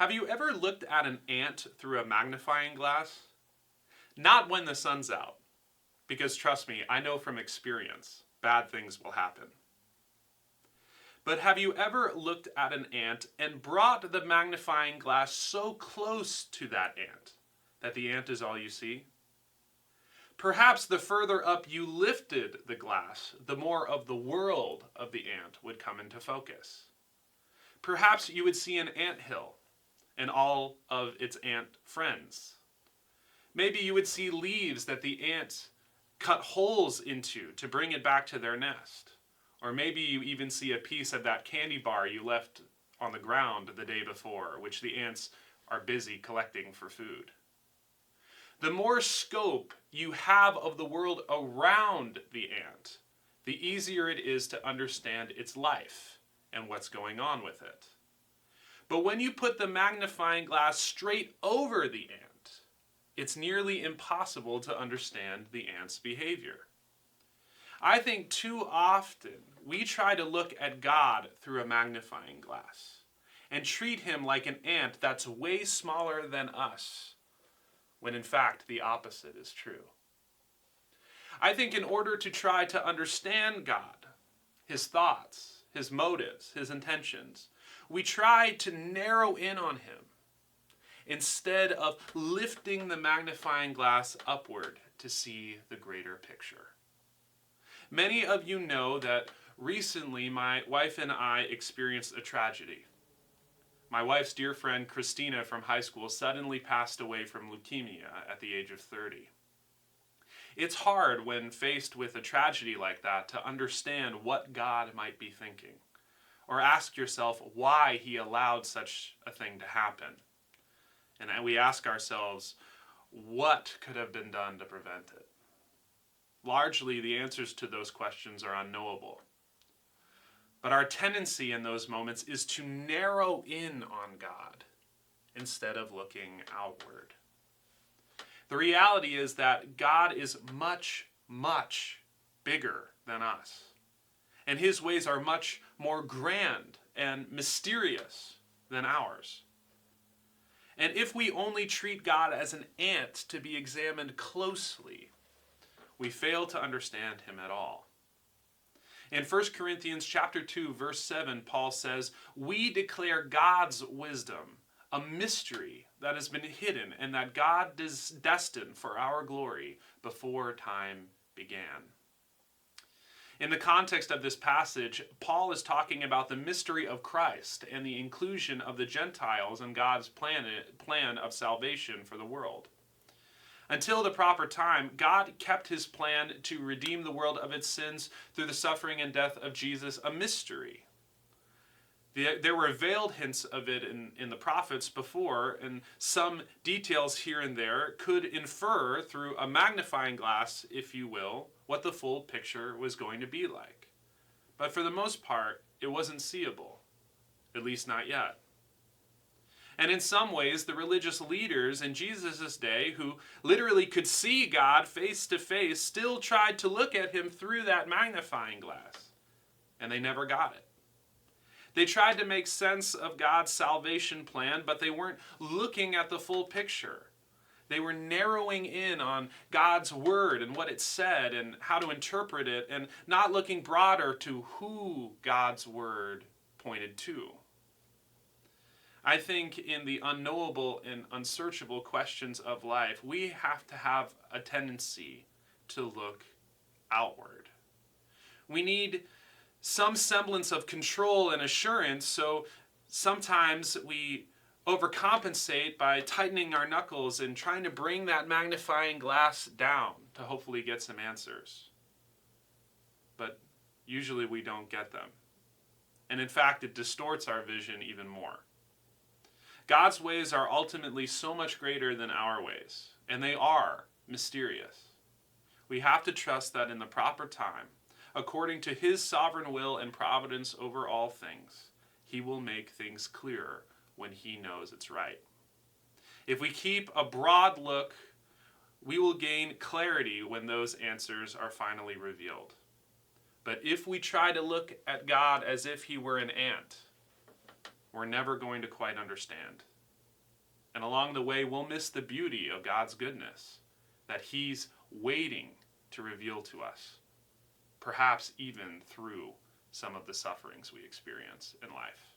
Have you ever looked at an ant through a magnifying glass? Not when the sun's out, because trust me, I know from experience, bad things will happen. But have you ever looked at an ant and brought the magnifying glass so close to that ant that the ant is all you see? Perhaps the further up you lifted the glass, the more of the world of the ant would come into focus. Perhaps you would see an anthill and all of its ant friends. Maybe you would see leaves that the ants cut holes into to bring it back to their nest. Or maybe you even see a piece of that candy bar you left on the ground the day before, which the ants are busy collecting for food. The more scope you have of the world around the ant, the easier it is to understand its life and what's going on with it. But when you put the magnifying glass straight over the ant, it's nearly impossible to understand the ant's behavior. I think too often we try to look at God through a magnifying glass and treat him like an ant that's way smaller than us, when in fact the opposite is true. I think in order to try to understand God, his thoughts, his motives, his intentions, we try to narrow in on him instead of lifting the magnifying glass upward to see the greater picture. Many of you know that recently my wife and I experienced a tragedy. My wife's dear friend Christina from high school suddenly passed away from leukemia at the age of 30. It's hard when faced with a tragedy like that to understand what God might be thinking, or ask yourself why he allowed such a thing to happen. And we ask ourselves, what could have been done to prevent it? Largely, the answers to those questions are unknowable. But our tendency in those moments is to narrow in on God instead of looking outward. The reality is that God is much, much bigger than us. And his ways are much more grand and mysterious than ours. And if we only treat God as an ant to be examined closely, we fail to understand him at all. In 1 Corinthians chapter 2, verse 7, Paul says, "We declare God's wisdom, a mystery that has been hidden and that God is destined for our glory before time began." In the context of this passage, Paul is talking about the mystery of Christ and the inclusion of the Gentiles in God's plan of salvation for the world. Until the proper time, God kept his plan to redeem the world of its sins through the suffering and death of Jesus a mystery. There were veiled hints of it in the prophets before, and some details here and there could infer through a magnifying glass, if you will, what the full picture was going to be like. But for the most part, it wasn't seeable, at least not yet. And in some ways, the religious leaders in Jesus' day, who literally could see God face to face, still tried to look at him through that magnifying glass, and they never got it. They tried to make sense of God's salvation plan, but they weren't looking at the full picture. They were narrowing in on God's word and what it said and how to interpret it, and not looking broader to who God's word pointed to. I think in the unknowable and unsearchable questions of life, we have to have a tendency to look outward. We need some semblance of control and assurance, so sometimes we overcompensate by tightening our knuckles and trying to bring that magnifying glass down to hopefully get some answers. But usually we don't get them. And in fact, it distorts our vision even more. God's ways are ultimately so much greater than our ways, and they are mysterious. We have to trust that in the proper time, according to his sovereign will and providence over all things, he will make things clearer when he knows it's right. If we keep a broad look, we will gain clarity when those answers are finally revealed. But if we try to look at God as if he were an ant, we're never going to quite understand. And along the way, we'll miss the beauty of God's goodness that He's waiting to reveal to us, perhaps even through some of the sufferings we experience in life.